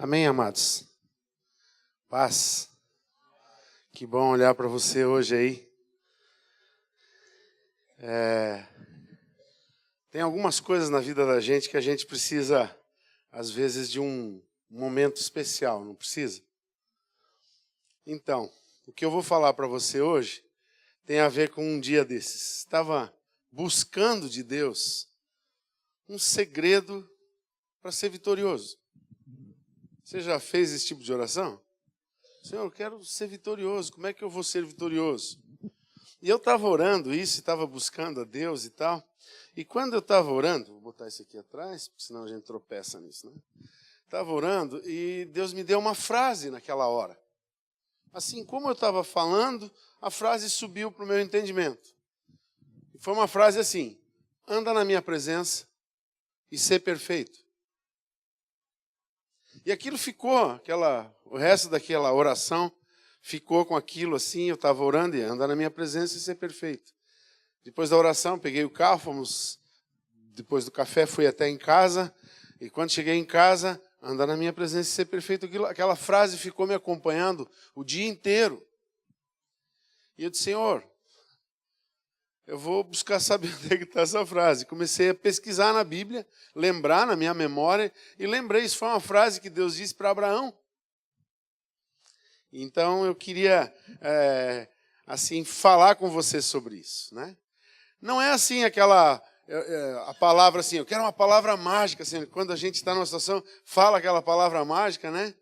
Amém, amados? Paz. Que bom olhar para você hoje aí. Tem algumas coisas na vida da gente que a gente precisa, às vezes, de um momento especial, não precisa? Então, o que eu vou falar para você hoje tem a ver com um dia desses. Estava buscando de Deus um segredo para ser vitorioso. Você já fez esse tipo de oração? Senhor, eu quero ser vitorioso. Como é que eu vou ser vitorioso? E eu estava orando isso, estava buscando a Deus e tal. E quando eu estava orando, vou botar isso aqui atrás, porque senão a gente tropeça nisso, né? Estava orando e Deus me deu uma frase naquela hora. Assim como eu estava falando, a frase subiu para o meu entendimento. E foi uma frase assim: anda na minha presença e ser perfeito. E aquilo ficou, o resto daquela oração ficou com aquilo assim, eu estava orando e anda na minha presença e ser perfeito. Depois da oração, peguei o carro, depois do café fui até em casa, e quando cheguei em casa, anda na minha presença e ser perfeito. Aquela frase ficou me acompanhando o dia inteiro. E eu disse, Senhor, eu vou buscar saber onde é que está essa frase. Comecei a pesquisar na Bíblia, lembrar na minha memória, e lembrei, isso foi uma frase que Deus disse para Abraão. Então eu queria, assim, falar com você sobre isso, né? Não é assim a palavra assim, eu quero uma palavra mágica, assim, quando a gente está numa situação, fala aquela palavra mágica, né?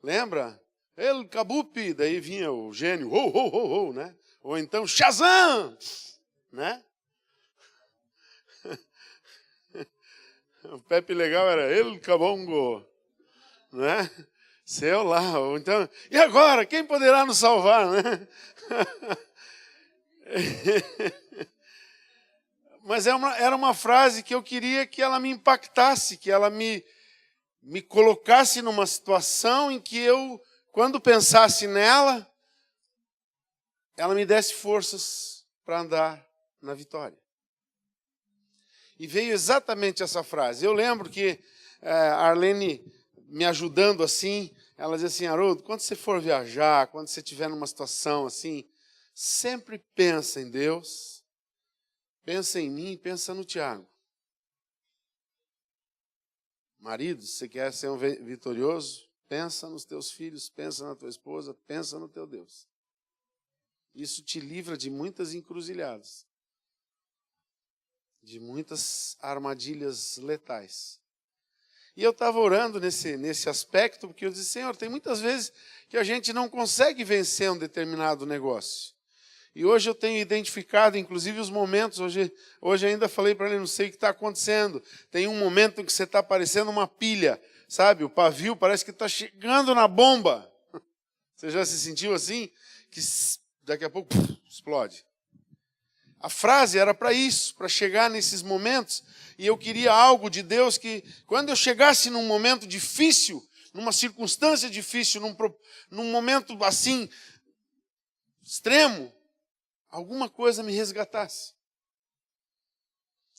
Lembra? El Kabupi, daí vinha o gênio, ho, ho, ho, ho, né? Ou então, Shazam! Né? O Pepe Legal era El Kabongo, né? Seu lá, ou então, e agora, quem poderá nos salvar, né? Mas era uma frase que eu queria que ela me impactasse, que ela me colocasse numa situação em que eu, quando pensasse nela, ela me desse forças para andar na vitória. E veio exatamente essa frase. Eu lembro que a Arlene me ajudando assim, ela dizia assim, Haroldo, quando você for viajar, quando você estiver numa situação assim, sempre pensa em Deus, pensa em mim, pensa no Tiago. Marido, se você quer ser um vitorioso, pensa nos teus filhos, pensa na tua esposa, pensa no teu Deus. Isso te livra de muitas encruzilhadas, de muitas armadilhas letais. E eu estava orando nesse aspecto, porque eu disse, Senhor, tem muitas vezes que a gente não consegue vencer um determinado negócio. E hoje eu tenho identificado, inclusive, os momentos, hoje ainda falei para ele, não sei o que está acontecendo. Tem um momento em que você está parecendo uma pilha, sabe? O pavio parece que está chegando na bomba. Você já se sentiu assim? Que daqui a pouco explode. A frase era para isso, para chegar nesses momentos. E eu queria algo de Deus que, quando eu chegasse num momento difícil, numa circunstância difícil, num momento assim, extremo, alguma coisa me resgatasse.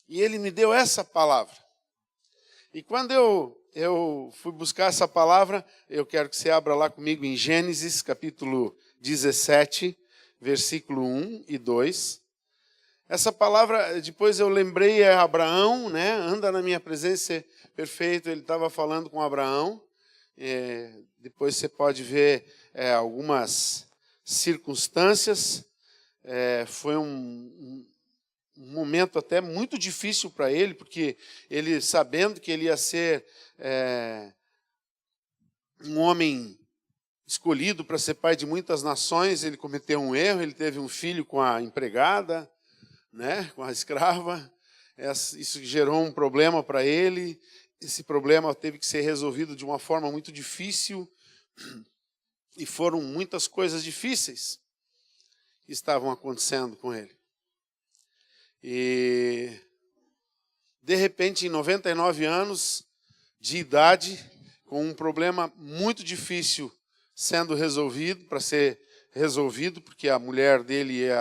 E ele me deu essa palavra. E quando eu fui buscar essa palavra, eu quero que você abra lá comigo em Gênesis, capítulo 17, versículo 1 e 2. Essa palavra, depois eu lembrei, é Abraão, né? Anda na minha presença, perfeito. Ele estava falando com Abraão. Depois você pode ver algumas circunstâncias. Foi um momento até muito difícil para ele, porque ele, sabendo que ele ia ser um homem escolhido para ser pai de muitas nações, ele cometeu um erro, ele teve um filho com a empregada, né, com a escrava. Isso gerou um problema para ele. Esse problema teve que ser resolvido de uma forma muito difícil, e foram muitas coisas difíceis que estavam acontecendo com ele. E, de repente, em 99 anos de idade, com um problema muito difícil sendo resolvido, para ser resolvido, porque a mulher dele e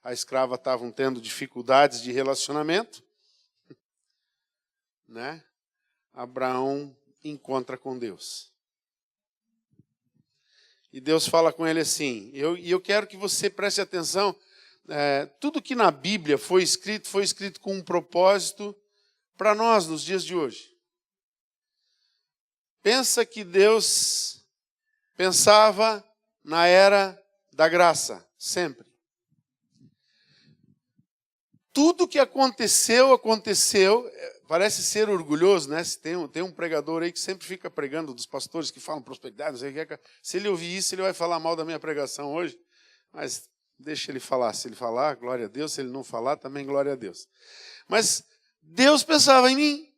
a escrava estavam tendo dificuldades de relacionamento, né? Abraão encontra com Deus. E Deus fala com ele assim, e eu quero que você preste atenção, tudo que na Bíblia foi escrito com um propósito para nós nos dias de hoje. Pensa que Deus pensava na era da graça, sempre. Tudo que aconteceu, parece ser orgulhoso, né? Tem um pregador aí que sempre fica pregando dos pastores que falam prosperidade, não sei o que. Se ele ouvir isso, ele vai falar mal da minha pregação hoje, mas deixa ele falar. Se ele falar, glória a Deus. Se ele não falar, também glória a Deus. Mas Deus pensava em mim.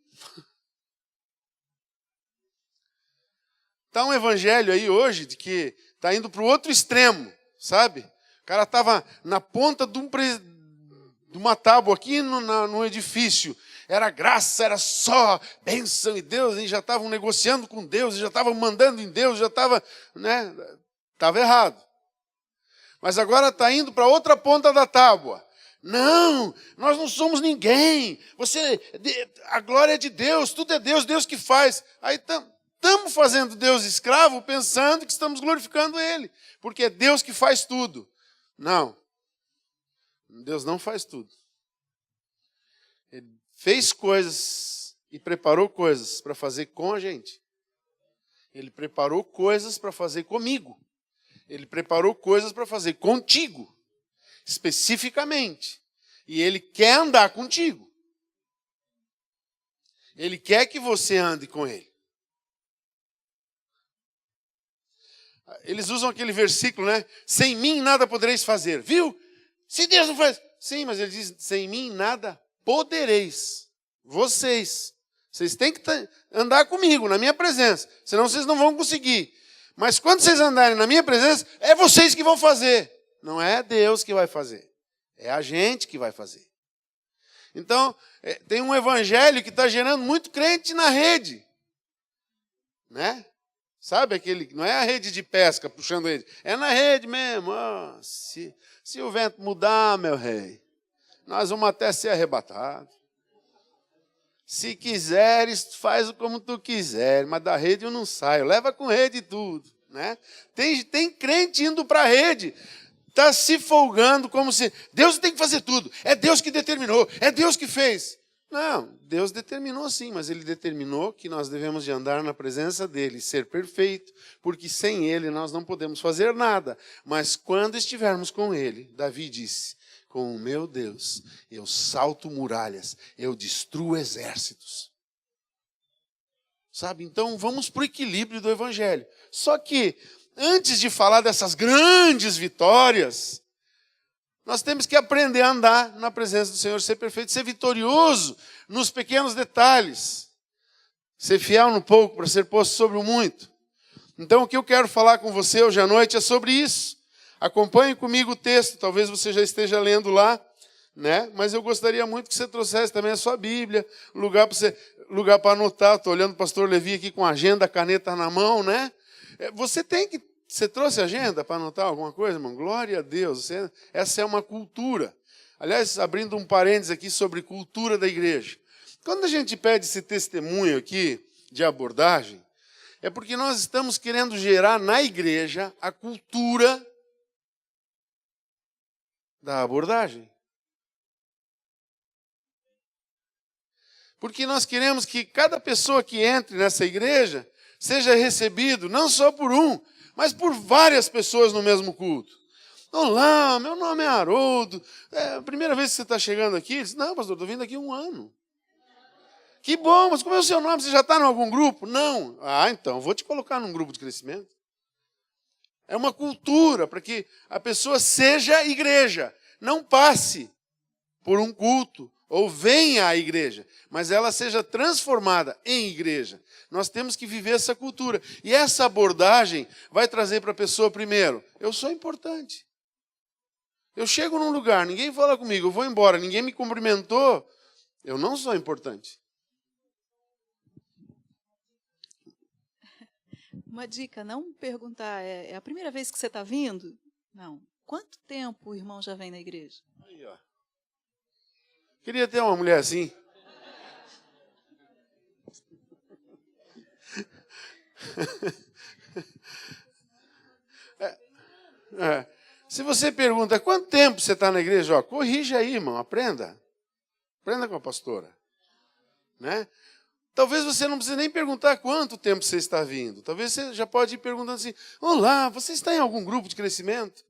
Está um evangelho aí hoje de que está indo para o outro extremo, sabe? O cara estava na ponta de uma tábua aqui no edifício. Era graça, era só bênção e Deus, e já estavam negociando com Deus, já estavam mandando em Deus, já estava, né? Estava errado. Mas agora está indo para outra ponta da tábua. Não, nós não somos ninguém. A glória é de Deus, tudo é Deus, Deus que faz. Aí estamos fazendo Deus escravo, pensando que estamos glorificando Ele, porque é Deus que faz tudo. Não, Deus não faz tudo. Ele fez coisas e preparou coisas para fazer com a gente. Ele preparou coisas para fazer comigo. Ele preparou coisas para fazer contigo, especificamente. E Ele quer andar contigo. Ele quer que você ande com Ele. Eles usam aquele versículo, né? Sem mim nada podereis fazer. Viu? Se Deus não faz... Sim, mas ele diz, sem mim nada podereis. Vocês têm que andar comigo, na minha presença. Senão vocês não vão conseguir. Mas quando vocês andarem na minha presença, é vocês que vão fazer. Não é Deus que vai fazer. É a gente que vai fazer. Então, tem um evangelho que está gerando muito crente na rede. Né? Sabe aquele, não é a rede de pesca puxando ele, é na rede mesmo. Oh, se o vento mudar, meu rei, nós vamos até ser arrebatados. Se quiseres, faz como tu quiseres, mas da rede eu não saio. Leva com rede e tudo. Né? Tem crente indo para a rede, está se folgando como se Deus tem que fazer tudo. É Deus que determinou, é Deus que fez. Não, Deus determinou sim, mas Ele determinou que nós devemos de andar na presença dEle, ser perfeito, porque sem Ele nós não podemos fazer nada. Mas quando estivermos com Ele, Davi disse, com o meu Deus, eu salto muralhas, eu destruo exércitos. Sabe, então vamos para o equilíbrio do Evangelho. Só que, antes de falar dessas grandes vitórias, nós temos que aprender a andar na presença do Senhor, ser perfeito, ser vitorioso nos pequenos detalhes. Ser fiel no pouco para ser posto sobre o muito. Então, o que eu quero falar com você hoje à noite é sobre isso. Acompanhe comigo o texto, talvez você já esteja lendo lá, né? Mas eu gostaria muito que você trouxesse também a sua Bíblia, lugar para anotar. Estou olhando o pastor Levi aqui com a agenda, caneta na mão, né? Você trouxe agenda para anotar alguma coisa, irmão? Glória a Deus. Essa é uma cultura. Aliás, abrindo um parênteses aqui sobre cultura da igreja. Quando a gente pede esse testemunho aqui de abordagem, é porque nós estamos querendo gerar na igreja a cultura da abordagem. Porque nós queremos que cada pessoa que entre nessa igreja seja recebido, não só por um, mas por várias pessoas no mesmo culto. Olá, meu nome é Haroldo. É a primeira vez que você está chegando aqui? Ele disse, não, pastor, estou vindo aqui há 1 ano. Que bom, mas como é o seu nome? Você já está em algum grupo? Não. Ah, então, vou te colocar num grupo de crescimento. É uma cultura para que a pessoa seja igreja. Não passe por um culto ou venha à igreja, mas ela seja transformada em igreja. Nós temos que viver essa cultura. E essa abordagem vai trazer para a pessoa, primeiro, eu sou importante. Eu chego num lugar, ninguém fala comigo, eu vou embora, ninguém me cumprimentou, eu não sou importante. Uma dica, não perguntar, é a primeira vez que você está vindo? Não. Quanto tempo o irmão já vem na igreja? Aí, ó. Queria ter uma mulher assim. Se você pergunta, quanto tempo você está na igreja? Ó, corrige aí, irmão, aprenda. Aprenda com a pastora. Né? Talvez você não precise nem perguntar quanto tempo você está vindo. Talvez você já pode ir perguntando assim, olá, você está em algum grupo de crescimento?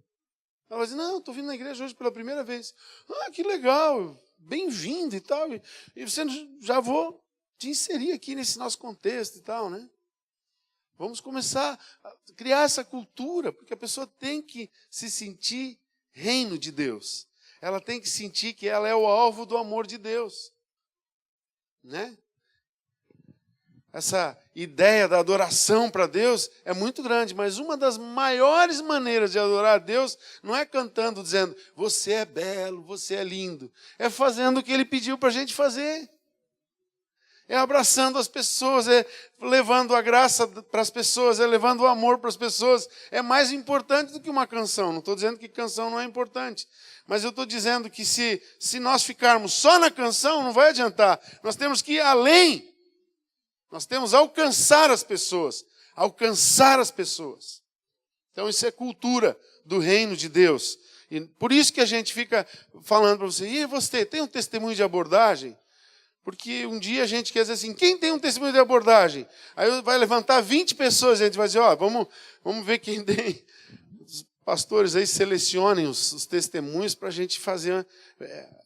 Ela vai dizer, não, estou vindo na igreja hoje pela primeira vez. Ah, que legal, bem-vindo e tal. E você já vou te inserir aqui nesse nosso contexto e tal, né? Vamos começar a criar essa cultura, porque a pessoa tem que se sentir reino de Deus. Ela tem que sentir que ela é o alvo do amor de Deus. Né? Essa ideia da adoração para Deus é muito grande, mas uma das maiores maneiras de adorar a Deus não é cantando, dizendo, você é belo, você é lindo. É fazendo o que Ele pediu para a gente fazer. É abraçando as pessoas, é levando a graça para as pessoas, é levando o amor para as pessoas. É mais importante do que uma canção. Não estou dizendo que canção não é importante. Mas eu estou dizendo que se nós ficarmos só na canção, não vai adiantar. Nós temos que ir além. Nós temos que alcançar as pessoas. Alcançar as pessoas. Então isso é cultura do reino de Deus. E por isso que a gente fica falando para você, e você tem um testemunho de abordagem? Porque um dia a gente quer dizer assim, quem tem um testemunho de abordagem? Aí vai levantar 20 pessoas, a gente vai dizer, ó, vamos ver quem tem. Os pastores aí selecionem os testemunhos para a gente fazer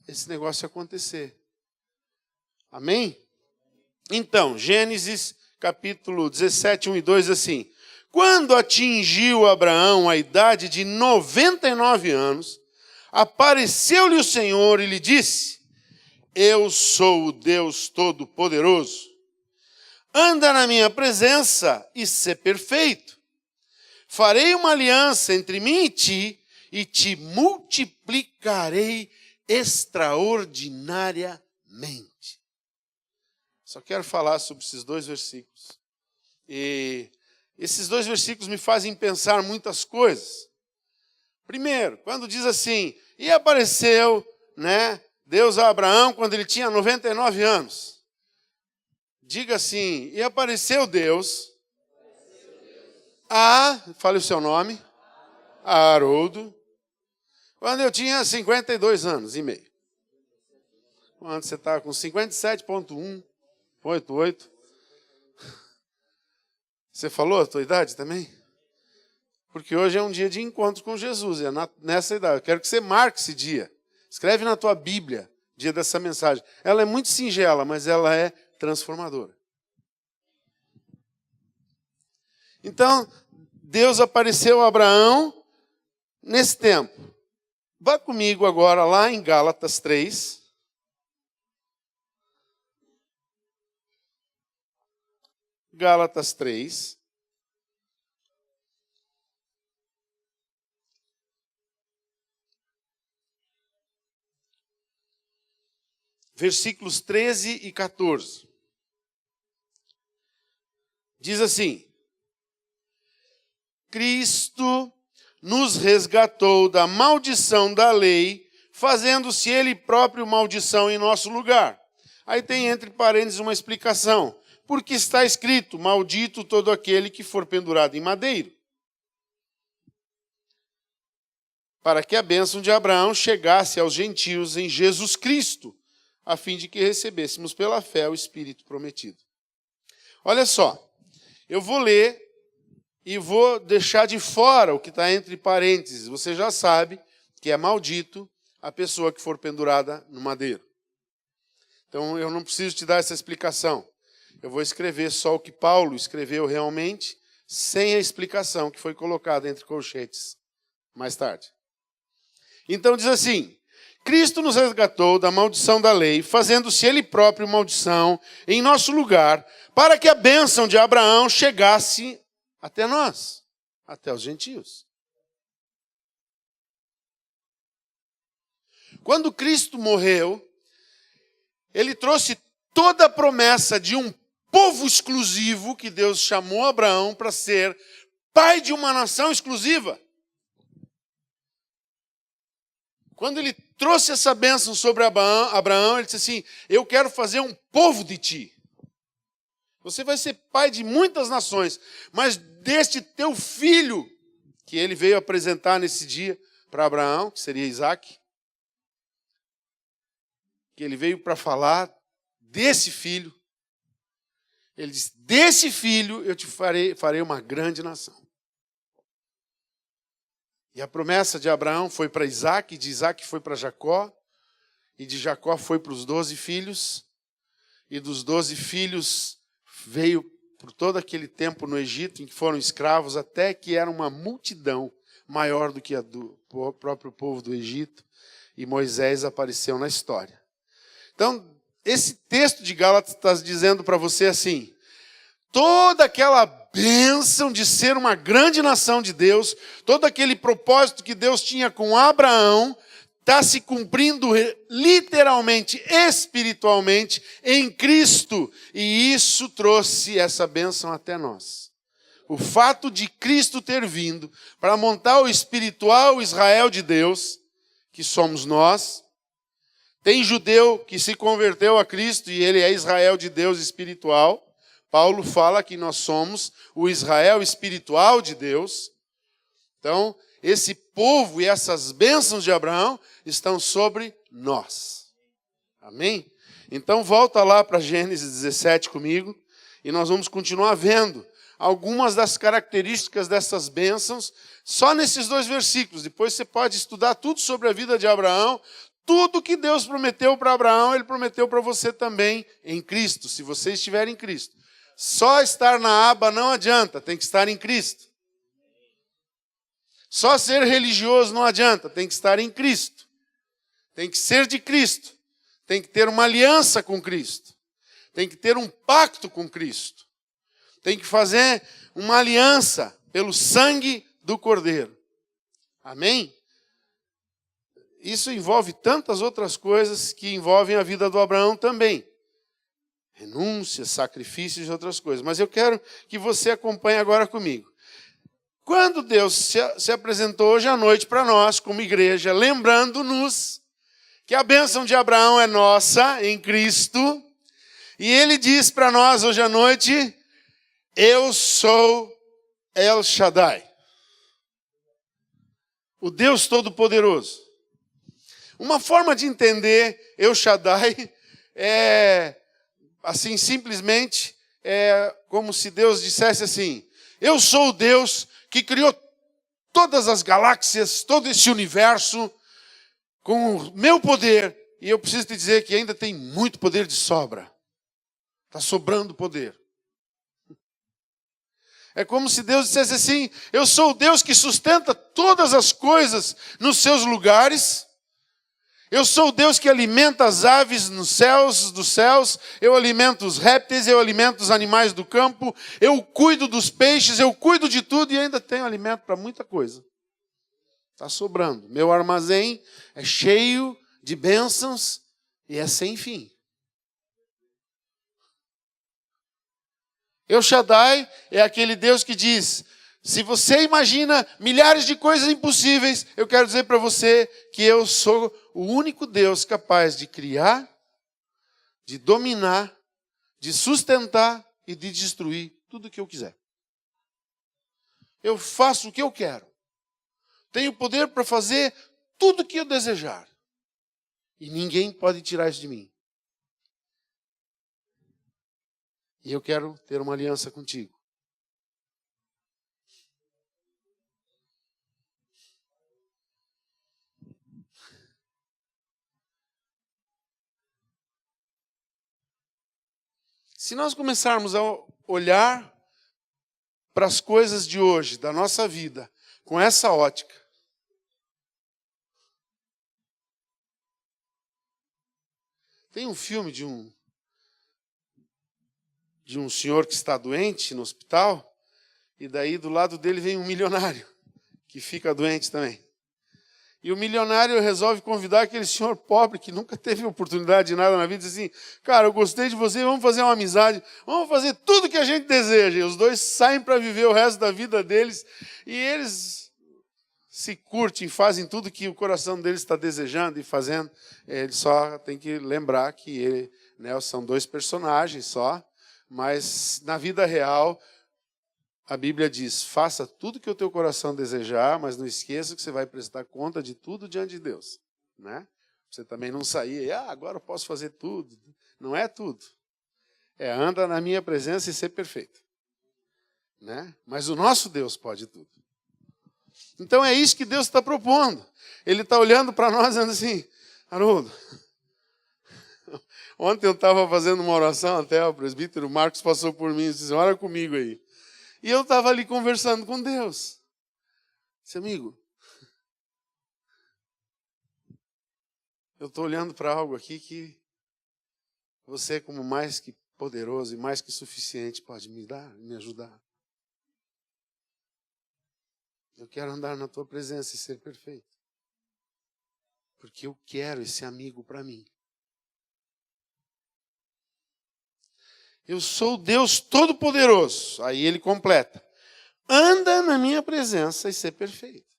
esse negócio acontecer. Amém? Então, Gênesis capítulo 17, 1 e 2, assim. Quando atingiu Abraão a idade de 99 anos, apareceu-lhe o Senhor e lhe disse, eu sou o Deus Todo-Poderoso. Anda na minha presença e sê perfeito. Farei uma aliança entre mim e te multiplicarei extraordinariamente. Só quero falar sobre esses 2 versículos. E esses 2 versículos me fazem pensar muitas coisas. Primeiro, quando diz assim, e apareceu, né? Deus a Abraão quando ele tinha 99 anos. Diga assim, e apareceu Deus fale o seu nome, a Haroldo, quando eu tinha 52 anos e meio. Quando você está com 57,188. Você falou a tua idade também? Porque hoje é um dia de encontro com Jesus, é nessa idade. Eu quero que você marque esse dia. Escreve na tua Bíblia, dia dessa mensagem. Ela é muito singela, mas ela é transformadora. Então, Deus apareceu a Abraão nesse tempo. Vá comigo agora lá em Gálatas 3. Gálatas 3. Versículos 13 e 14. Diz assim, Cristo nos resgatou da maldição da lei, fazendo-se Ele próprio maldição em nosso lugar. Aí tem entre parênteses uma explicação. Porque está escrito, maldito todo aquele que for pendurado em madeiro. Para que a bênção de Abraão chegasse aos gentios em Jesus Cristo, a fim de que recebêssemos pela fé o Espírito prometido. Olha só, eu vou ler e vou deixar de fora o que está entre parênteses. Você já sabe que é maldito a pessoa que for pendurada no madeiro. Então eu não preciso te dar essa explicação. Eu vou escrever só o que Paulo escreveu realmente, sem a explicação que foi colocada entre colchetes mais tarde. Então diz assim, Cristo nos resgatou da maldição da lei, fazendo-se Ele próprio maldição em nosso lugar, para que a bênção de Abraão chegasse até nós, até os gentios. Quando Cristo morreu, Ele trouxe toda a promessa de um povo exclusivo que Deus chamou Abraão para ser pai de uma nação exclusiva. Quando ele trouxe essa bênção sobre Abraão, ele disse assim, eu quero fazer um povo de ti. Você vai ser pai de muitas nações, mas deste teu filho, que ele veio apresentar nesse dia para Abraão, que seria Isaac. Que ele veio para falar desse filho. Ele disse, desse filho eu te farei uma grande nação. E a promessa de Abraão foi para Isaac, de Isaac foi para Jacó, e de Jacó foi para os 12 filhos, e dos 12 filhos veio por todo aquele tempo no Egito, em que foram escravos, até que era uma multidão maior do que a do próprio povo do Egito, e Moisés apareceu na história. Então, esse texto de Gálatas está dizendo para você assim, toda aquela bênção de ser uma grande nação de Deus, todo aquele propósito que Deus tinha com Abraão, está se cumprindo literalmente, espiritualmente, em Cristo. E isso trouxe essa bênção até nós. O fato de Cristo ter vindo para montar o espiritual Israel de Deus, que somos nós. Tem judeu que se converteu a Cristo e ele é Israel de Deus espiritual. Paulo fala que nós somos o Israel espiritual de Deus. Então, esse povo e essas bênçãos de Abraão estão sobre nós. Amém? Então, volta lá para Gênesis 17 comigo e nós vamos continuar vendo algumas das características dessas bênçãos só nesses 2 versículos. Depois você pode estudar tudo sobre a vida de Abraão. Tudo que Deus prometeu para Abraão, Ele prometeu para você também em Cristo, se você estiver em Cristo. Só estar na aba não adianta, tem que estar em Cristo. Só ser religioso não adianta, tem que estar em Cristo. Tem que ser de Cristo. Tem que ter uma aliança com Cristo. Tem que ter um pacto com Cristo. Tem que fazer uma aliança pelo sangue do Cordeiro. Amém? Isso envolve tantas outras coisas que envolvem a vida do Abraão também. Renúncias, sacrifícios e outras coisas. Mas eu quero que você acompanhe agora comigo. Quando Deus se apresentou hoje à noite para nós, como igreja, lembrando-nos que a bênção de Abraão é nossa em Cristo, e Ele diz para nós hoje à noite, eu sou El Shaddai, o Deus Todo-Poderoso. Uma forma de entender El Shaddai é, assim, simplesmente, é como se Deus dissesse assim, eu sou o Deus que criou todas as galáxias, todo esse universo, com o meu poder, e eu preciso te dizer que ainda tem muito poder de sobra. Está sobrando poder. É como se Deus dissesse assim, eu sou o Deus que sustenta todas as coisas nos seus lugares, eu sou o Deus que alimenta as aves nos céus, dos céus, eu alimento os répteis, eu alimento os animais do campo, eu cuido dos peixes, eu cuido de tudo e ainda tenho alimento para muita coisa. Está sobrando. Meu armazém é cheio de bênçãos e é sem fim. El Shaddai é aquele Deus que diz, se você imagina milhares de coisas impossíveis, eu quero dizer para você que eu sou o único Deus capaz de criar, de dominar, de sustentar e de destruir tudo o que eu quiser. Eu faço o que eu quero. Tenho poder para fazer tudo o que eu desejar. E ninguém pode tirar isso de mim. E eu quero ter uma aliança contigo. Se nós começarmos a olhar para as coisas de hoje, da nossa vida, com essa ótica, tem um filme de um senhor que está doente no hospital, e daí do lado dele vem um milionário, que fica doente também. E o milionário resolve convidar aquele senhor pobre, que nunca teve oportunidade de nada na vida, diz assim, cara, eu gostei de você, vamos fazer uma amizade, vamos fazer tudo que a gente deseja. E os dois saem para viver o resto da vida deles, e eles se curtem, fazem tudo que o coração deles está desejando e fazendo. Ele só tem que lembrar que são 2 personagens só, mas na vida real, a Bíblia diz, faça tudo que o teu coração desejar, mas não esqueça que você vai prestar conta de tudo diante de Deus. Né? Você também não sair, agora eu posso fazer tudo. Não é tudo. Anda na minha presença e ser perfeito. Né? Mas o nosso Deus pode tudo. Então é isso que Deus está propondo. Ele está olhando para nós dizendo assim, Haroldo, ontem eu estava fazendo uma oração até, o presbítero Marcos passou por mim e disse, ora comigo aí. E eu estava ali conversando com Deus. Disse, amigo, eu estou olhando para algo aqui que você, como mais que poderoso e mais que suficiente, pode me dar, me ajudar. Eu quero andar na tua presença e ser perfeito. Porque eu quero esse amigo para mim. Eu sou o Deus Todo-Poderoso. Aí ele completa. Anda na minha presença e ser perfeito.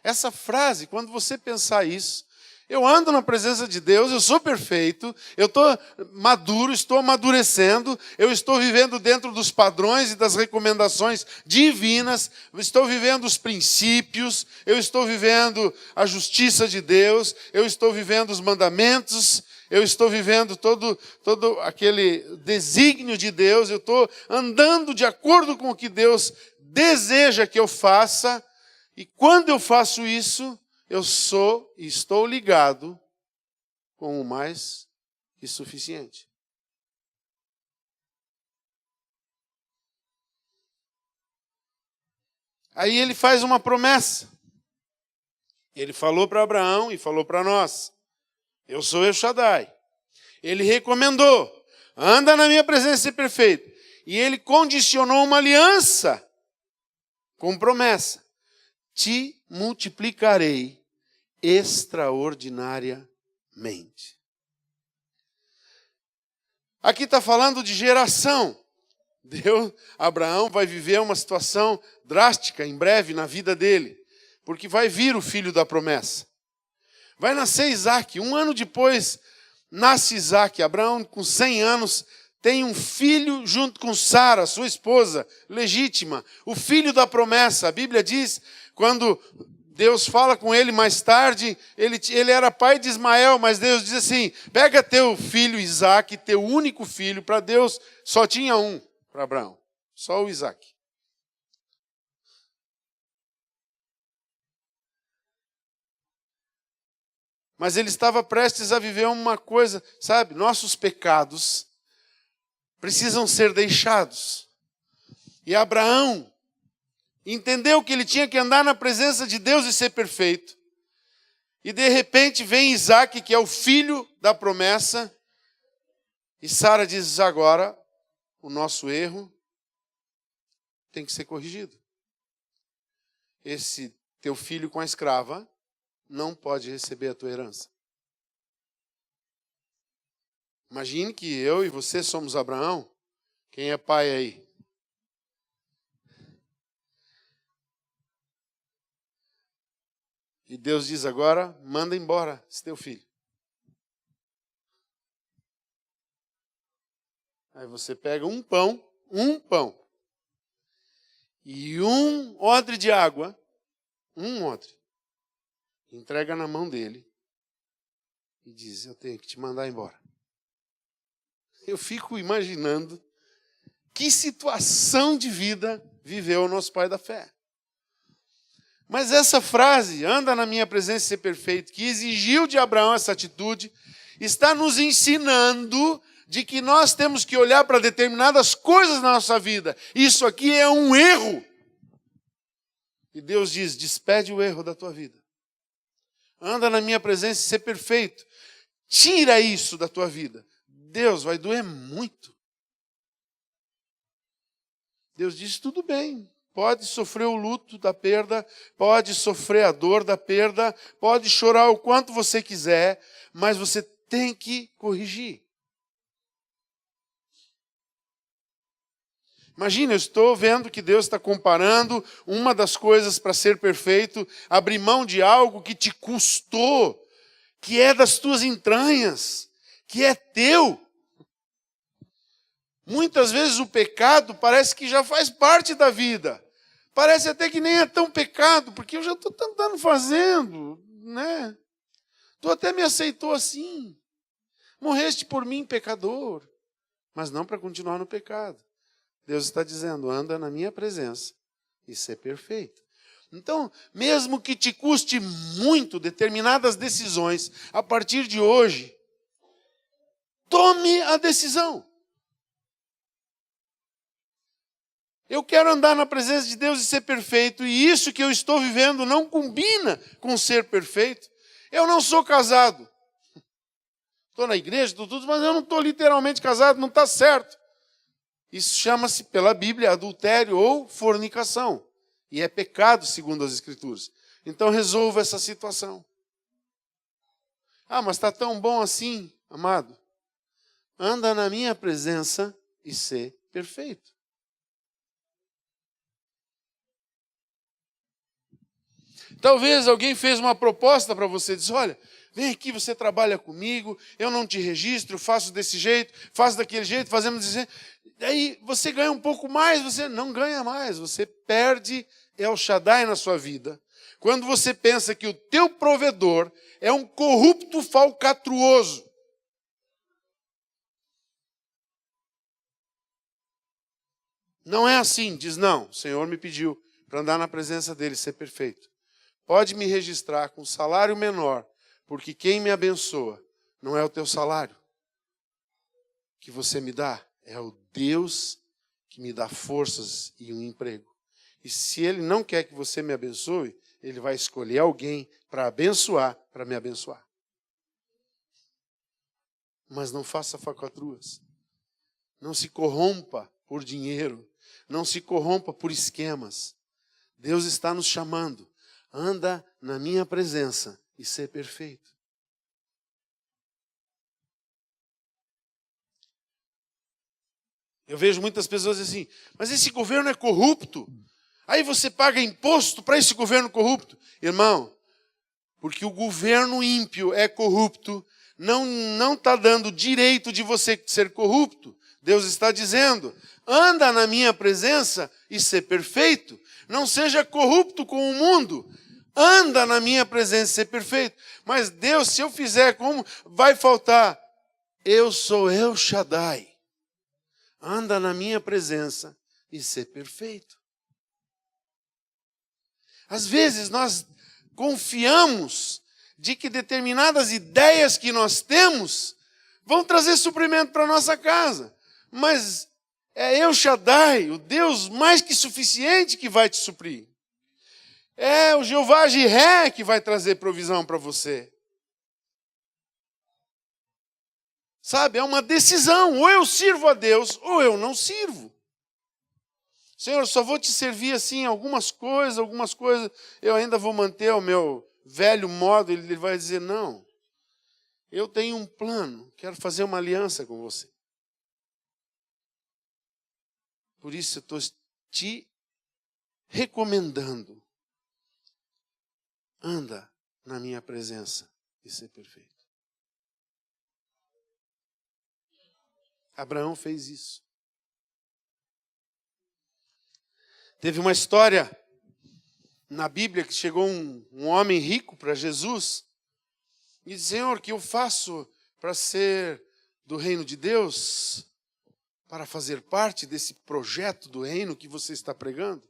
Essa frase, quando você pensar isso, eu ando na presença de Deus, eu sou perfeito, eu estou maduro, estou amadurecendo, eu estou vivendo dentro dos padrões e das recomendações divinas, estou vivendo os princípios, eu estou vivendo a justiça de Deus, eu estou vivendo os mandamentos, eu estou vivendo todo aquele desígnio de Deus, eu estou andando de acordo com o que Deus deseja que eu faça, e quando eu faço isso, eu sou e estou ligado com o mais que suficiente. Aí ele faz uma promessa. Ele falou para Abraão e falou para nós. Eu sou El Shaddai. Ele recomendou. Anda na minha presença e ser perfeito. E ele condicionou uma aliança com promessa. Te multiplicarei extraordinariamente. Aqui está falando de geração. Abraão vai viver uma situação drástica em breve na vida dele, porque vai vir o filho da promessa. Vai nascer Isaac. 1 ano depois, nasce Isaac. Abraão, com 100 anos, tem um filho junto com Sara, sua esposa legítima. O filho da promessa. A Bíblia diz, quando Deus fala com ele mais tarde, ele era pai de Ismael, mas Deus diz assim, pega teu filho Isaac, teu único filho. Para Deus só tinha um, para Abraão, só o Isaac. Mas ele estava prestes a viver uma coisa, sabe? Nossos pecados precisam ser deixados. E Abraão entendeu que ele tinha que andar na presença de Deus e ser perfeito. E de repente vem Isaac, que é o filho da promessa. E Sara diz, agora o nosso erro tem que ser corrigido. Esse teu filho com a escrava não pode receber a tua herança. Imagine que eu e você somos Abraão. Quem é pai aí? E Deus diz agora, manda embora esse teu filho. Aí você pega um pão, e um odre de água, entrega na mão dele e diz, eu tenho que te mandar embora. Eu fico imaginando que situação de vida viveu o nosso pai da fé. Mas essa frase, anda na minha presença e ser perfeito, que exigiu de Abraão essa atitude, está nos ensinando de que nós temos que olhar para determinadas coisas na nossa vida. Isso aqui é um erro. E Deus diz, despede o erro da tua vida. Anda na minha presença e ser perfeito. Tira isso da tua vida. Deus, vai doer muito. Deus diz, tudo bem. Pode sofrer o luto da perda, pode sofrer a dor da perda, pode chorar o quanto você quiser, mas você tem que corrigir. Imagina, eu estou vendo que Deus está comparando uma das coisas para ser perfeito, abrir mão de algo que te custou, que é das tuas entranhas, que é teu. Muitas vezes o pecado parece que já faz parte da vida. Parece até que nem é tão pecado, porque eu já estou tentando fazendo, né? Tu até me aceitou assim. Morreste por mim, pecador. Mas não para continuar no pecado. Deus está dizendo, anda na minha presença e ser perfeito. Então, mesmo que te custe muito determinadas decisões, a partir de hoje, tome a decisão. Eu quero andar na presença de Deus e ser perfeito, e isso que eu estou vivendo não combina com ser perfeito. Eu não sou casado. Estou na igreja, estou tudo, mas eu não estou literalmente casado, não está certo. Isso chama-se, pela Bíblia, adultério ou fornicação. E é pecado, segundo as Escrituras. Então resolva essa situação. Ah, mas está tão bom assim, amado. Anda na minha presença e ser perfeito. Talvez alguém fez uma proposta para você, diz, olha, vem aqui, você trabalha comigo, eu não te registro, faço desse jeito, faço daquele jeito, fazemos desse jeito. Aí você ganha um pouco mais, você não ganha mais, você perde El Shaddai na sua vida. Quando você pensa que o teu provedor é um corrupto falcatruoso. Não é assim, diz não, o Senhor me pediu para andar na presença dele, ser perfeito. Pode me registrar com salário menor, porque quem me abençoa não é o teu salário que você me dá, é o Deus que me dá forças e um emprego. E se Ele não quer que você me abençoe, Ele vai escolher alguém para abençoar, para me abençoar. Mas não faça falcatruas. Não se corrompa por dinheiro. Não se corrompa por esquemas. Deus está nos chamando. Anda na minha presença e ser perfeito. Eu vejo muitas pessoas assim, mas esse governo é corrupto. Aí você paga imposto para esse governo corrupto. Irmão, porque o governo ímpio é corrupto, não está dando direito de você ser corrupto. Deus está dizendo, anda na minha presença e ser perfeito. Não seja corrupto com o mundo. Anda na minha presença e ser perfeito. Mas Deus, se eu fizer como, vai faltar. Eu sou El Shaddai. Anda na minha presença e ser perfeito. Às vezes nós confiamos de que determinadas ideias que nós temos vão trazer suprimento para a nossa casa. Mas é El Shaddai, o Deus mais que suficiente que vai te suprir. É o Jeová Jiré que vai trazer provisão para você. Sabe, é uma decisão. Ou eu sirvo a Deus, ou eu não sirvo. Senhor, só vou te servir assim algumas coisas eu ainda vou manter o meu velho modo. Ele vai dizer, não, eu tenho um plano, quero fazer uma aliança com você. Por isso eu estou te recomendando. Anda na minha presença e ser perfeito. Abraão fez isso. Teve uma história na Bíblia que chegou um homem rico para Jesus e disse, Senhor, o que eu faço para ser do reino de Deus, para fazer parte desse projeto do reino que você está pregando?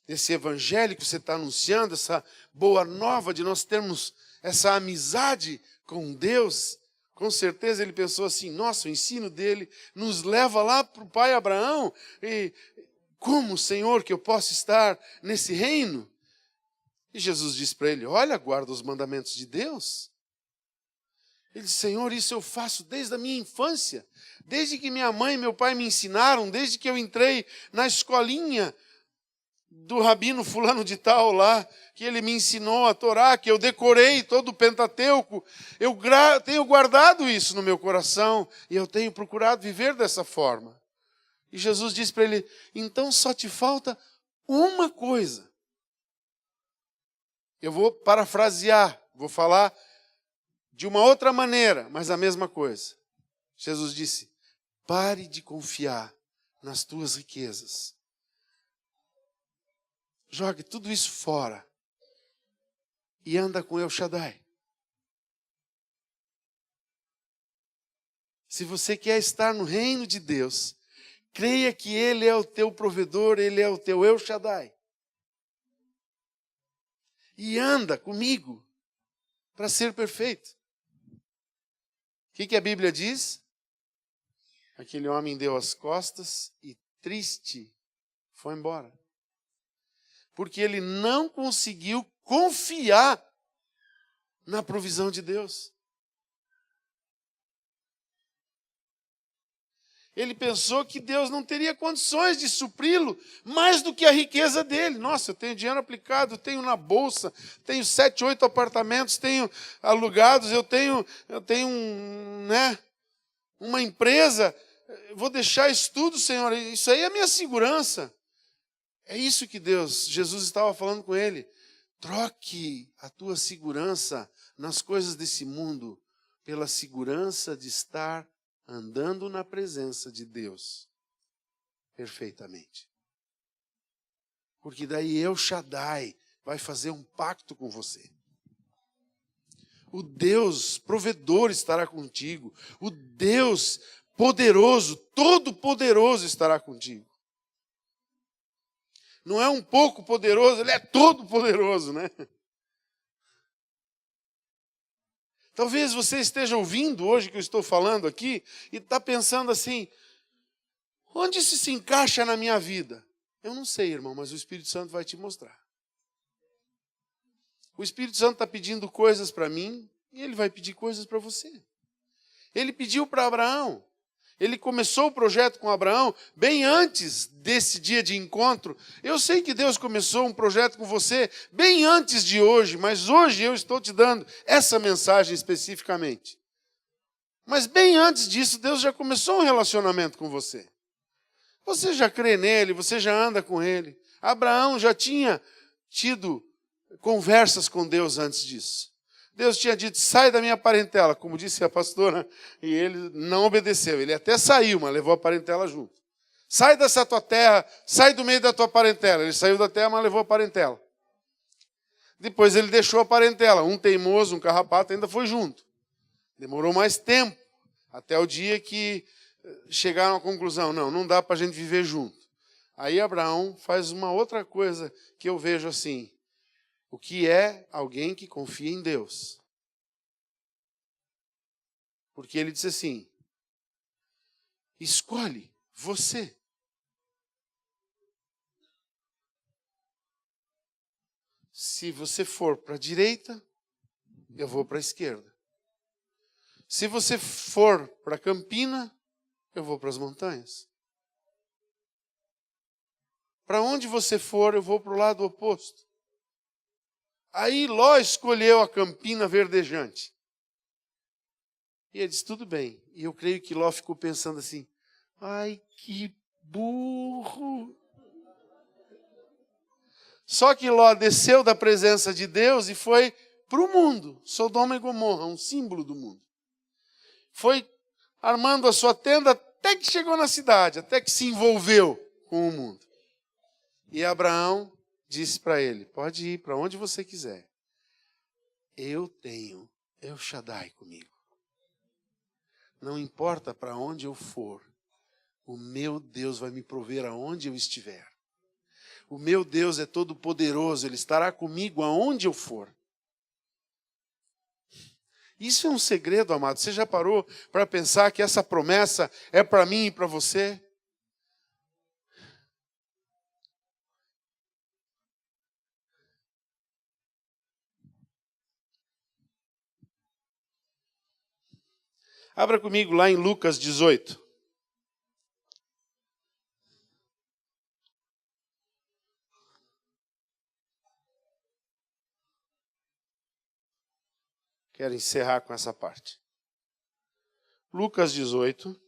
Esse evangelho que você está anunciando, essa boa nova de nós termos essa amizade com Deus. Com certeza ele pensou assim, nossa, o ensino dele nos leva lá para o pai Abraão. E como, Senhor, que eu posso estar nesse reino? E Jesus disse para ele, olha, guarda os mandamentos de Deus. Ele disse, Senhor, isso eu faço desde a minha infância. Desde que minha mãe e meu pai me ensinaram, desde que eu entrei na escolinha do rabino fulano de tal lá, que ele me ensinou a Torá, que eu decorei todo o Pentateuco. Eu tenho guardado isso no meu coração e eu tenho procurado viver dessa forma. E Jesus disse para ele, então só te falta uma coisa. Eu vou parafrasear, vou falar de uma outra maneira, mas a mesma coisa. Jesus disse, Pare de confiar nas tuas riquezas. Jogue tudo isso fora e anda com El Shaddai. Se você quer estar no reino de Deus, creia que Ele é o teu provedor, Ele é o teu El Shaddai. E anda comigo para ser perfeito. O que a Bíblia diz? Aquele homem deu as costas e triste foi embora. Porque ele não conseguiu confiar na provisão de Deus. Ele pensou que Deus não teria condições de supri-lo mais do que a riqueza dele. Nossa, eu tenho dinheiro aplicado, eu tenho na bolsa, tenho 7, 8 apartamentos, tenho alugados, eu tenho uma empresa. Vou deixar isso tudo, Senhor. Isso aí é a minha segurança. É isso que Jesus estava falando com ele. Troque a tua segurança nas coisas desse mundo pela segurança de estar andando na presença de Deus perfeitamente. Porque daí El Shaddai vai fazer um pacto com você. O Deus provedor estará contigo. O Deus poderoso, todo-poderoso estará contigo. Não é um pouco poderoso, Ele é todo poderoso, né? Talvez você esteja ouvindo hoje que eu estou falando aqui e está pensando assim, onde isso se encaixa na minha vida? Eu não sei, irmão, mas o Espírito Santo vai te mostrar. O Espírito Santo está pedindo coisas para mim e Ele vai pedir coisas para você. Ele pediu para Abraão. Ele começou o projeto com Abraão bem antes desse dia de encontro. Eu sei que Deus começou um projeto com você bem antes de hoje, mas hoje eu estou te dando essa mensagem especificamente. Mas bem antes disso, Deus já começou um relacionamento com você. Você já crê nele, você já anda com ele. Abraão já tinha tido conversas com Deus antes disso. Deus tinha dito, sai da minha parentela, como disse a pastora, e ele não obedeceu. Ele até saiu, mas levou a parentela junto. Sai dessa tua terra, sai do meio da tua parentela. Ele saiu da terra, mas levou a parentela. Depois ele deixou a parentela. Um teimoso, um carrapato, ainda foi junto. Demorou mais tempo, até o dia que chegaram à conclusão, não dá para a gente viver junto. Aí Abraão faz uma outra coisa que eu vejo assim, o que é alguém que confia em Deus. Porque ele disse assim, escolhe você. Se você for para a direita, eu vou para a esquerda. Se você for para a campina, eu vou para as montanhas. Para onde você for, eu vou para o lado oposto. Aí Ló escolheu a campina verdejante. E ele disse, tudo bem. E eu creio que Ló ficou pensando assim, ai, que burro. Só que Ló desceu da presença de Deus e foi para o mundo. Sodoma e Gomorra, um símbolo do mundo. Foi armando a sua tenda até que chegou na cidade, até que se envolveu com o mundo. E Abraão disse para ele, pode ir para onde você quiser. Eu tenho El Shaddai comigo. Não importa para onde eu for, o meu Deus vai me prover aonde eu estiver. O meu Deus é todo poderoso, Ele estará comigo aonde eu for. Isso é um segredo, amado. Você já parou para pensar que essa promessa é para mim e para você? Abra comigo lá em Lucas 18. Quero encerrar com essa parte. Lucas 18.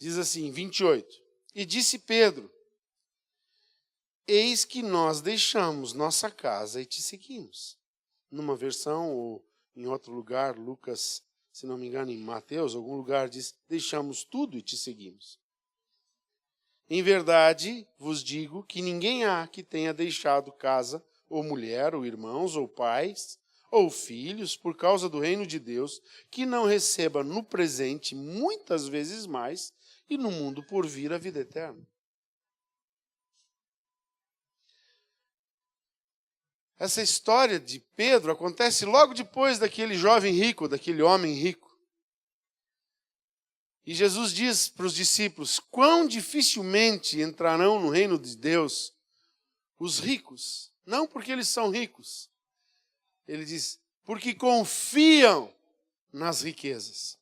Diz assim, 28. E disse Pedro, eis que nós deixamos nossa casa e te seguimos. Numa versão, ou em outro lugar, Lucas, se não me engano, em Mateus, algum lugar diz, deixamos tudo e te seguimos. Em verdade, vos digo que ninguém há que tenha deixado casa, ou mulher, ou irmãos, ou pais, ou filhos, por causa do reino de Deus, que não receba no presente muitas vezes mais, e no mundo por vir a vida eterna. Essa história de Pedro acontece logo depois daquele jovem rico, daquele homem rico. E Jesus diz para os discípulos, quão dificilmente entrarão no reino de Deus os ricos. Não porque eles são ricos. Ele diz, porque confiam nas riquezas.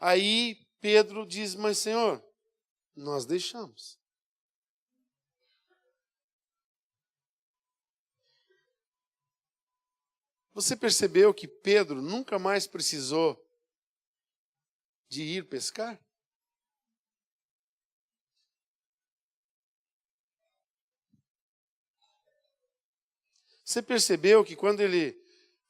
Aí Pedro diz, mas Senhor, nós deixamos. Você percebeu que Pedro nunca mais precisou de ir pescar? Você percebeu que quando ele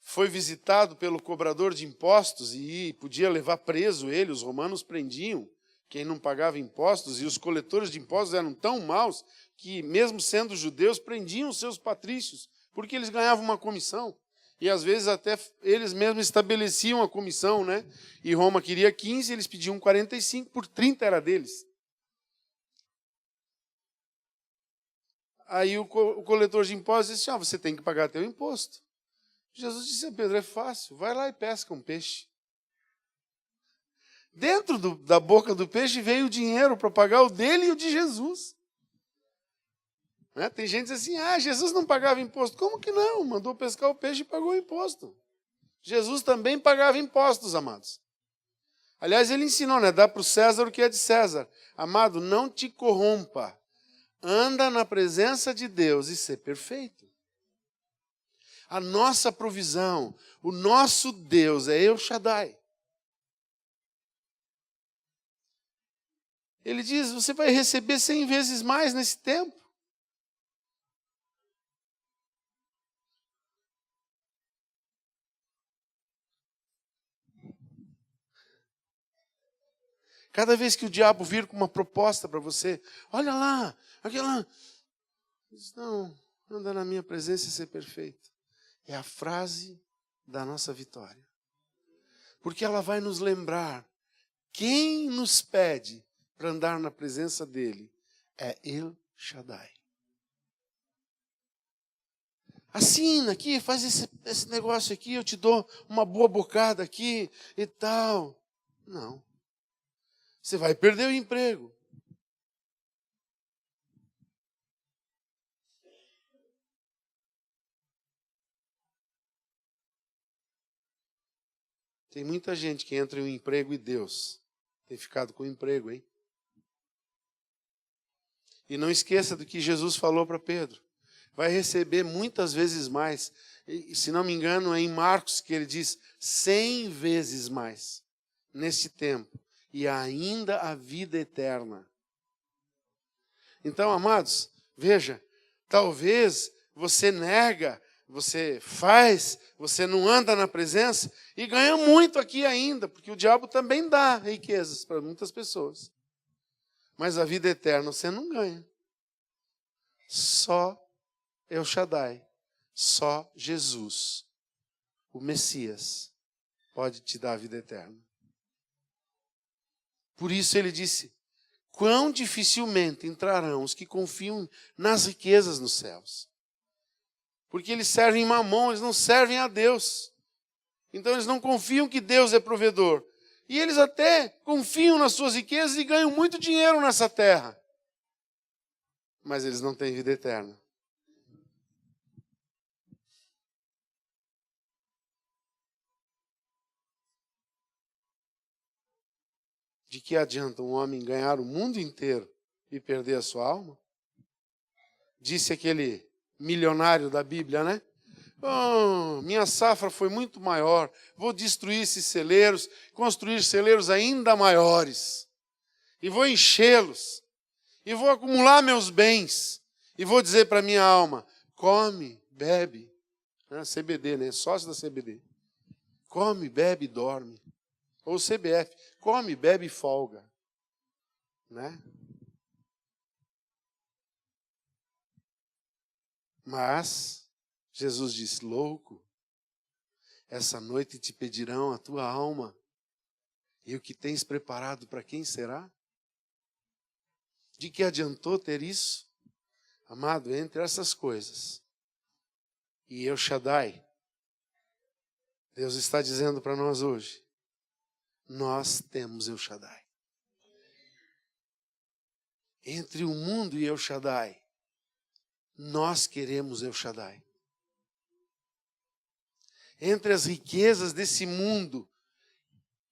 foi visitado pelo cobrador de impostos e podia levar preso ele, os romanos prendiam quem não pagava impostos, e os coletores de impostos eram tão maus que, mesmo sendo judeus, prendiam os seus patrícios, porque eles ganhavam uma comissão. E às vezes até eles mesmos estabeleciam a comissão, né? E Roma queria 15, eles pediam 45, por 30 era deles. Aí o coletor de impostos disse, você tem que pagar teu imposto. Jesus disse a Pedro, é fácil, vai lá e pesca um peixe. Dentro da boca do peixe veio o dinheiro para pagar o dele e o de Jesus. Né? Tem gente que diz assim, Jesus não pagava imposto. Como que não? Mandou pescar o peixe e pagou o imposto. Jesus também pagava impostos, amados. Aliás, ele ensinou, né? Dá para o César o que é de César. Amado, não te corrompa. Anda na presença de Deus e ser perfeito. A nossa provisão, o nosso Deus é El Shaddai. Ele diz, você vai receber 100 vezes mais nesse tempo. Cada vez que o diabo vir com uma proposta para você, olha lá, aquela... Diz, não, anda na minha presença e ser perfeito. É a frase da nossa vitória. Porque ela vai nos lembrar, quem nos pede para andar na presença dele é El Shaddai. Assina aqui, faz esse negócio aqui, eu te dou uma boa bocada aqui e tal. Não. Você vai perder o emprego. Tem muita gente que entra em um emprego e Deus tem ficado com o emprego, hein? E não esqueça do que Jesus falou para Pedro. Vai receber muitas vezes mais. E, se não me engano, é em Marcos que ele diz 100 vezes mais neste tempo. E ainda a vida eterna. Então, amados, veja, talvez você nega, você faz, você não anda na presença e ganha muito aqui ainda, porque o diabo também dá riquezas para muitas pessoas. Mas a vida eterna você não ganha. Só El Shaddai, só Jesus, o Messias, pode te dar a vida eterna. Por isso ele disse, quão dificilmente entrarão os que confiam nas riquezas nos céus. Porque eles servem Mamon, eles não servem a Deus. Então eles não confiam que Deus é provedor. E eles até confiam nas suas riquezas e ganham muito dinheiro nessa terra. Mas eles não têm vida eterna. De que adianta um homem ganhar o mundo inteiro e perder a sua alma? Disse aquele milionário da Bíblia, né? Oh, minha safra foi muito maior. Vou destruir esses celeiros, construir celeiros ainda maiores. E vou enchê-los. E vou acumular meus bens. E vou dizer para minha alma, come, bebe. CBD, né? Sócio da CBD. Come, bebe e dorme. Ou CBF, come, bebe e folga. Né? Mas Jesus disse, louco, essa noite te pedirão a tua alma. E o que tens preparado para quem será? De que adiantou ter isso? Amado, entre essas coisas e El Shaddai, Deus está dizendo para nós hoje, nós temos El Shaddai. Entre o mundo e El Shaddai, nós queremos El Shaddai. Entre as riquezas desse mundo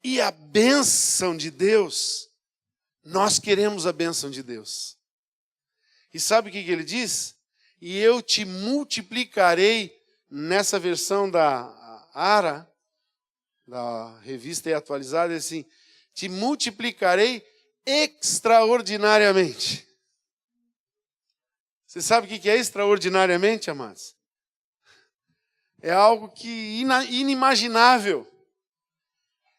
e a bênção de Deus, nós queremos a bênção de Deus. E sabe o que ele diz? E eu te multiplicarei, nessa versão da ARA, da revista e atualizada, assim, te multiplicarei extraordinariamente. Você sabe o que é extraordinariamente, amados? É algo que inimaginável.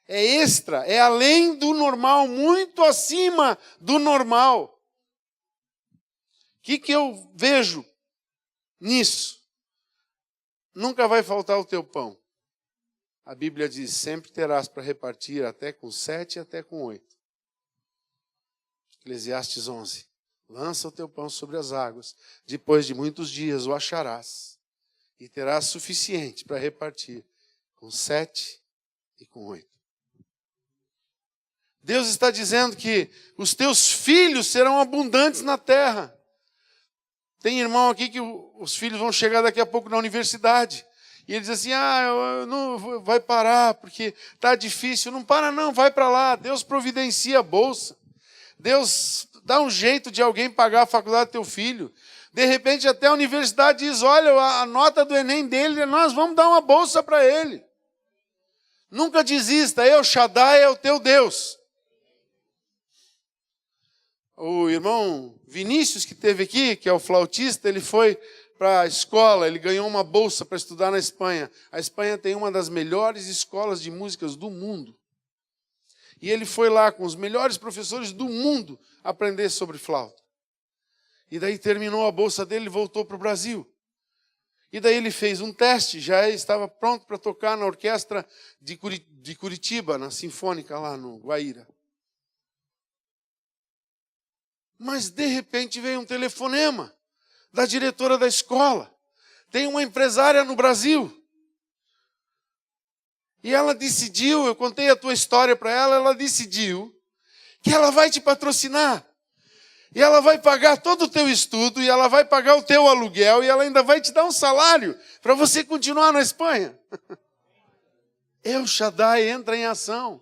É extra, é além do normal, muito acima do normal. O que eu vejo nisso? Nunca vai faltar o teu pão. A Bíblia diz, sempre terás para repartir até com 7 e até com 8. Eclesiastes 11. Lança o teu pão sobre as águas, depois de muitos dias o acharás, e terás suficiente para repartir com 7 e com 8. Deus está dizendo que os teus filhos serão abundantes na terra. Tem irmão aqui que os filhos vão chegar daqui a pouco na universidade. E ele diz assim, não vai parar, porque está difícil. Não para não, vai para lá. Deus providencia a bolsa. Deus dá um jeito de alguém pagar a faculdade do teu filho. De repente até a universidade diz, olha, a nota do Enem dele, nós vamos dar uma bolsa para ele. Nunca desista, El Shaddai é o teu Deus. O irmão Vinícius, que esteve aqui, que é o flautista, ele foi para a escola, ele ganhou uma bolsa para estudar na Espanha. A Espanha tem uma das melhores escolas de músicas do mundo. E ele foi lá com os melhores professores do mundo aprender sobre flauta. E daí terminou a bolsa dele e voltou para o Brasil. E daí ele fez um teste, já estava pronto para tocar na orquestra de Curitiba, na Sinfônica lá no Guaíra. Mas de repente veio um telefonema da diretora da escola. Tem uma empresária no Brasil. E ela decidiu, eu contei a tua história para ela, ela decidiu que ela vai te patrocinar. E ela vai pagar todo o teu estudo, e ela vai pagar o teu aluguel, e ela ainda vai te dar um salário para você continuar na Espanha. El Shaddai entra em ação.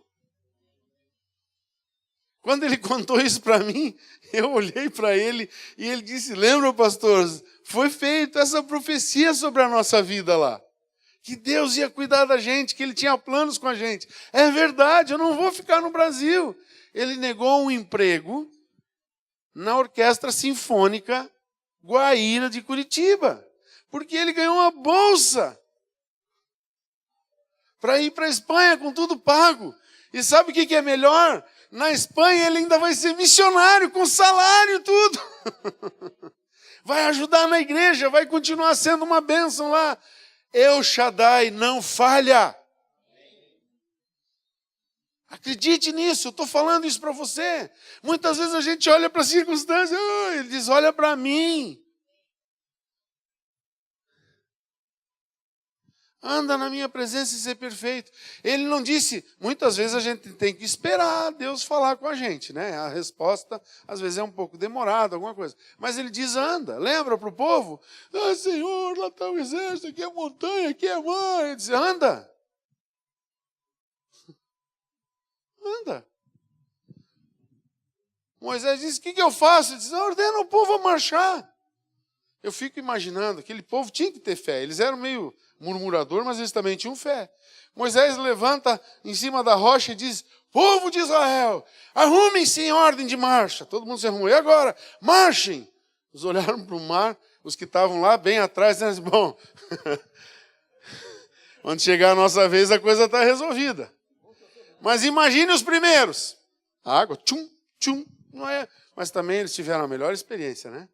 Quando ele contou isso para mim, eu olhei para ele e ele disse, lembra, pastor, foi feita essa profecia sobre a nossa vida lá. Que Deus ia cuidar da gente, que Ele tinha planos com a gente. É verdade, eu não vou ficar no Brasil. Ele negou um emprego na Orquestra Sinfônica Guaíra de Curitiba, porque ele ganhou uma bolsa para ir para a Espanha com tudo pago. E sabe o que é melhor? Na Espanha ele ainda vai ser missionário, com salário e tudo. Vai ajudar na igreja, vai continuar sendo uma bênção lá. El Shaddai não falha. Acredite nisso, eu estou falando isso para você. Muitas vezes a gente olha para as circunstâncias, ele diz, olha para mim. Anda na minha presença e ser perfeito. Ele não disse, muitas vezes a gente tem que esperar Deus falar com a gente, né? A resposta, às vezes, é um pouco demorada, alguma coisa. Mas ele diz, anda, lembra para o povo? Senhor, lá está o exército, aqui é a montanha, aqui é a mãe. Ele diz, anda. Anda. Moisés disse, o que eu faço? Ele diz, ordena o povo a marchar. Eu fico imaginando, aquele povo tinha que ter fé. Eles eram meio murmurador, mas eles também tinham fé. Moisés levanta em cima da rocha e diz: povo de Israel, arrumem-se em ordem de marcha. Todo mundo se arrumou. E agora? Marchem. Eles olharam para o mar, os que estavam lá bem atrás, dizendo: bom, quando chegar a nossa vez, a coisa está resolvida. Mas imagine os primeiros. A água, tchum, tchum, não é. Mas também eles tiveram a melhor experiência, né?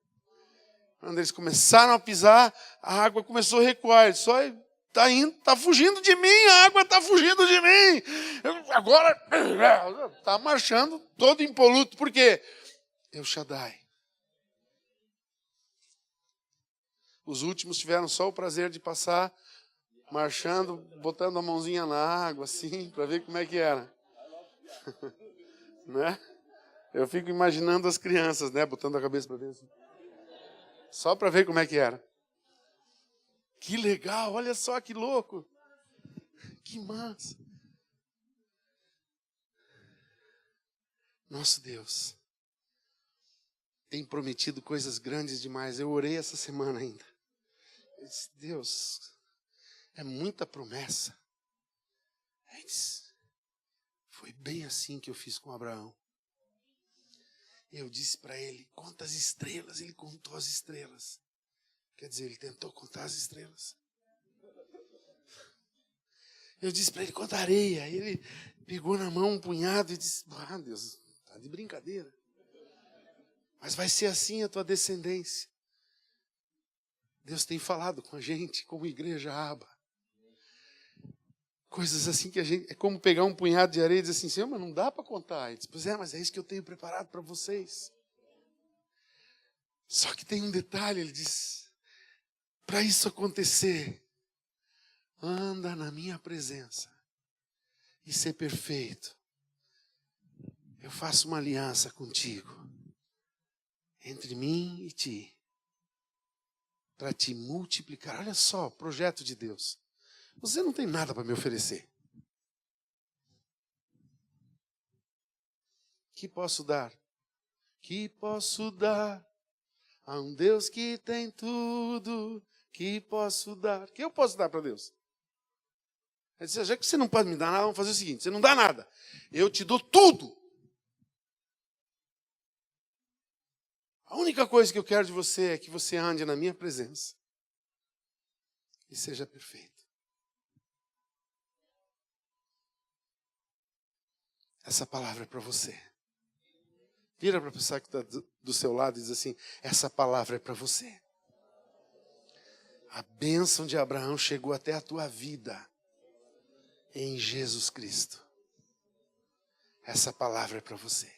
Quando eles começaram a pisar, a água começou a recuar. Eles só está indo, está fugindo de mim, a água está fugindo de mim. Agora está marchando todo impoluto. Por quê? El Shaddai. Os últimos tiveram só o prazer de passar marchando, botando a mãozinha na água, assim, para ver como é que era. Né? Eu fico imaginando as crianças, né, botando a cabeça para dentro. Só para ver como é que era. Que legal, olha só que louco. Que massa. Nosso Deus tem prometido coisas grandes demais. Eu orei essa semana ainda. Eu disse: Deus, é muita promessa. Aí disse: foi bem assim que eu fiz com Abraão. Eu disse para ele: conta as estrelas. Ele contou as estrelas. Quer dizer, ele tentou contar as estrelas. Eu disse para ele: conta a areia. Ele pegou na mão um punhado e disse: ah, Deus, está de brincadeira. Mas vai ser assim a tua descendência. Deus tem falado com a gente como igreja Aba. Coisas assim que a gente... É como pegar um punhado de areia e dizer assim: Senhor, mas não dá para contar. Ele diz: pois é, mas é isso que eu tenho preparado para vocês. Só que tem um detalhe, ele diz: para isso acontecer, anda na minha presença e ser perfeito. Eu faço uma aliança contigo, entre mim e ti, para te multiplicar. Olha só, projeto de Deus. Você não tem nada para me oferecer. Que posso dar? Que posso dar a um Deus que tem tudo? Que posso dar? Que eu posso dar para Deus? Ele disse: já que você não pode me dar nada, vamos fazer o seguinte: você não dá nada, eu te dou tudo. A única coisa que eu quero de você é que você ande na minha presença e seja perfeito. Essa palavra é para você. Vira para a pessoa que está do seu lado e diz assim: essa palavra é para você. A bênção de Abraão chegou até a tua vida em Jesus Cristo. Essa palavra é para você.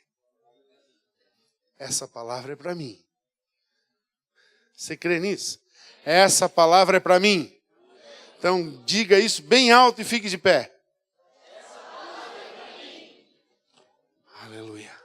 Essa palavra é para mim. Você crê nisso? Essa palavra é para mim. Então diga isso bem alto e fique de pé. Aleluia.